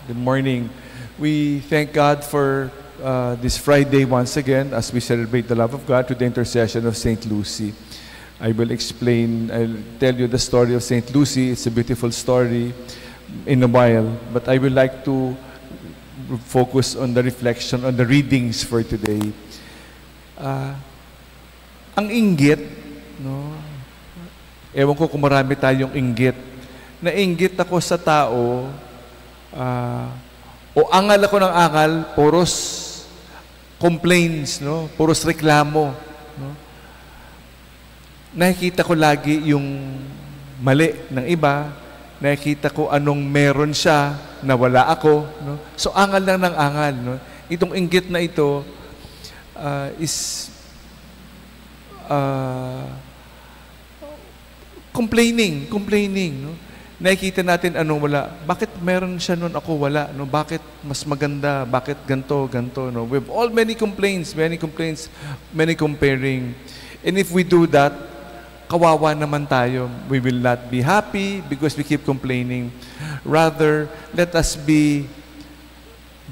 Good morning. We thank God for this Friday once again as we celebrate the love of God through the intercession of Saint Lucy. I'll tell you the story of Saint Lucy. It's a beautiful story in a while, but I would like to focus on the reflection, on the readings for today. Ang inggit, no? Ewan ko kung marami tayong inggit. Nainggit ako sa tao, o angal ako ng angal, puros complaints, no? Puros reklamo, no? Nakikita ko lagi yung mali ng iba, nakikita ko anong meron siya na wala ako, no? So angal lang ng angal, no? Itong inggit na ito is complaining, no? Nakikita natin anong wala. Bakit meron siya nun, ako wala, no? Bakit mas maganda? Bakit ganto, no? We have all many complaints, many comparing. And if we do that, kawawa naman tayo. We will not be happy because we keep complaining. Rather, let us be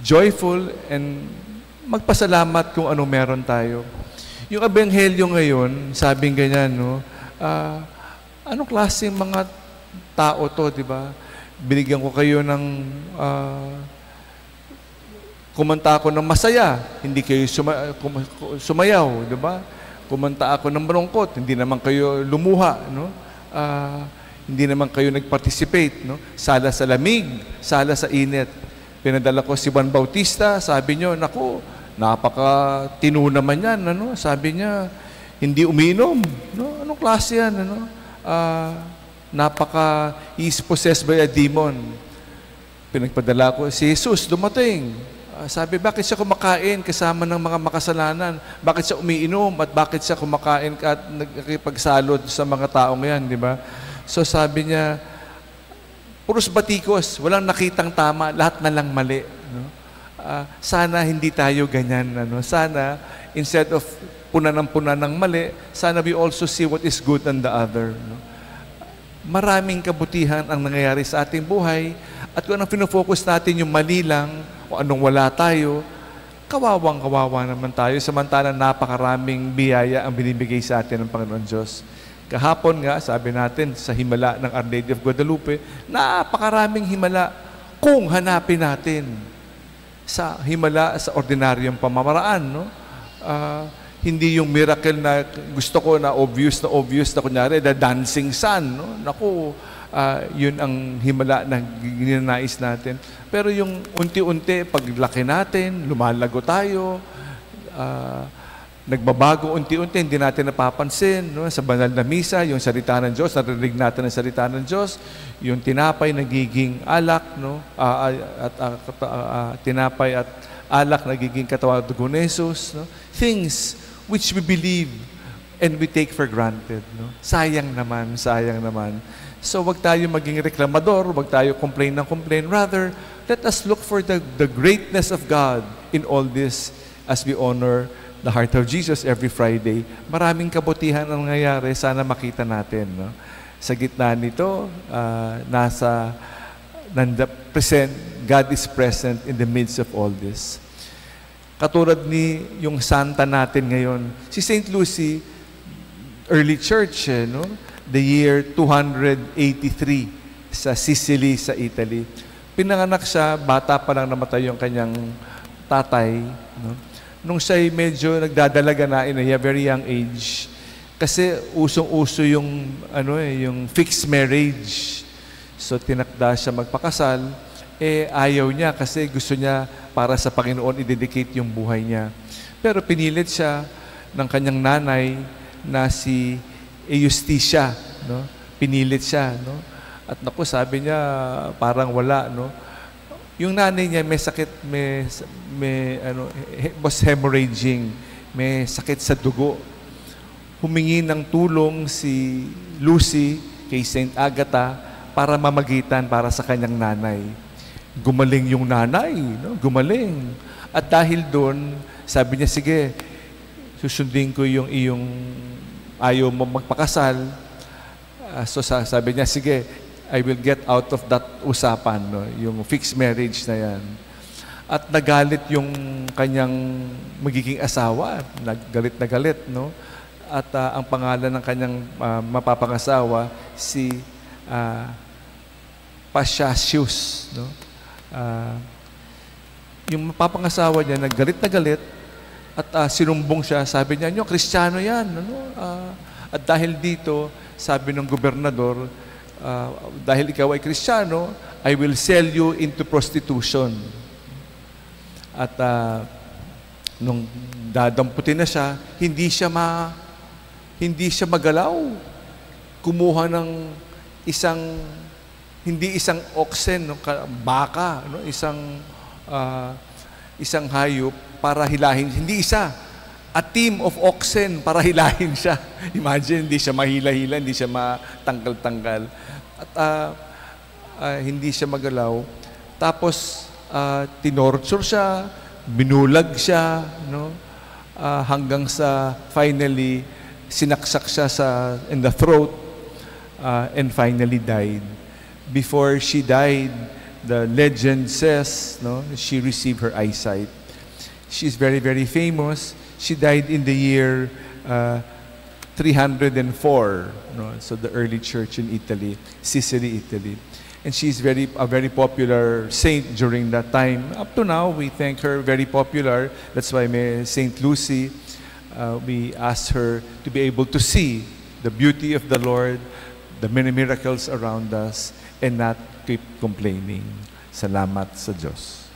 joyful and magpasalamat kung ano meron tayo. Yung ebanghelyo ngayon, sabing ganyan, no? Anong klaseng mga tao to, di ba? Binigyan ko kayo ng kumanta ako ng masaya, hindi kayo sumayaw, di ba? Kumanta ako ng malungkot, hindi naman kayo lumuha, no? Hindi naman kayo nag-participate, no? Sala sa lamig, sala sa init. Pinadala ko si Juan Bautista, sabi niyo, naku, napaka-tino naman yan, ano? Sabi niya, hindi uminom, no? Anong klase yan, ano? He's possessed by a demon. Pinagpadala ko, si Jesus dumating. Sabi, bakit siya kumakain kasama ng mga makasalanan? Bakit siya umiinom at bakit siya kumakain at nagkipagsalod sa mga taong yan, di ba? So sabi niya, puros batikos, walang nakitang tama, lahat na lang mali. No? Sana hindi tayo ganyan. Ano? Sana, instead of punan ng mali, sana we also see what is good on the other. No? Maraming kabutihan ang nangyayari sa ating buhay at kung anong pinofocus natin yung mali lang o anong wala tayo, kawawang-kawawa naman tayo samantalang napakaraming biyaya ang binibigay sa atin ng Panginoon Diyos. Kahapon nga, sabi natin sa himala ng Our Lady of Guadalupe, napakaraming himala kung hanapin natin sa himala sa ordinaryong pamamaraan, no? Hindi yung miracle na gusto ko na obvious na kunyari, the dancing sun, no? Naku, yun ang himala na ginanais natin. Pero yung unti-unti, paglaki natin, lumalago tayo, nagbabago unti-unti, hindi natin napapansin, no? Sa banal na misa, yung salita ng Diyos, narinig natin ang salita ng Diyos, yung tinapay nagiging alak, no? Tinapay at alak nagiging katawan at dugo ni Jesus, no? Things which we believe and we take for granted, no? Sayang naman. So wag tayo maging reklamador, wag tayo complain. Rather, let us look for the greatness of God in all this as we honor the heart of Jesus every Friday. Maraming kabutihan ang nangyayari, sana makita natin, no? Sa gitna nito, God is present in the midst of all this. Katulad ni yung santa natin ngayon, si Saint Lucy, early church, no? The year 283 sa Sicily, sa Italy. Pinanganak siya, bata pa lang namatay yung kanyang tatay, no? Nung siya'y medyo nagdadalaga na in a very young age, kasi usong-uso yung, yung fixed marriage. So tinakda siya magpakasal, ayaw niya kasi gusto niya para sa Panginoon i-dedicate yung buhay niya. Pero pinilit siya ng kanyang nanay na si Eustacia, no? Pinilit siya, no? At naku, sabi niya parang wala, no? Yung nanay niya may sakit, was hemorrhaging, may sakit sa dugo. Humingi ng tulong si Lucy kay Saint Agatha para mamagitan para sa kanyang nanay. Gumaling yung nanay, no? Gumaling. At dahil doon, sabi niya, sige, susundin ko yung iyong ayaw mo magpakasal. So sabi niya, sige, I will get out of that usapan, no? Yung fixed marriage na yan. At nagalit yung kanyang magiging asawa, naggalit na galit, no? At ang pangalan ng kanyang mapapangasawa, si Paisius, no? Yung mapapangasawa niya, naggalit na galit, at sinumbong siya, sabi niya, "Nyo, Kristiyano yan." Ano? At dahil dito, sabi ng gobernador, dahil ikaw ay Kristiyano, I will sell you into prostitution. At nung dadamputin na siya, hindi siya magalaw. Kumuha ng hindi isang oxen, no, baka, no, isang hayop para hilahin, hindi isa, a team of oxen para hilahin siya. Imagine, hindi siya mahila-hila, hindi siya matanggal-tanggal. At hindi siya magalaw. Tapos, tinorture siya, binulag siya, no? Hanggang sa finally, sinaksak siya in the throat, and finally died. Before she died, the legend says, no, she received her eyesight. She's very, very famous. She died in the year 304, no? So the early church in Italy, Sicily, Italy. And she's a very popular saint during that time. Up to now, we think her very popular. That's why Saint Lucy, we ask her to be able to see the beauty of the Lord, the many miracles around us, and not keep complaining. Salamat sa Diyos.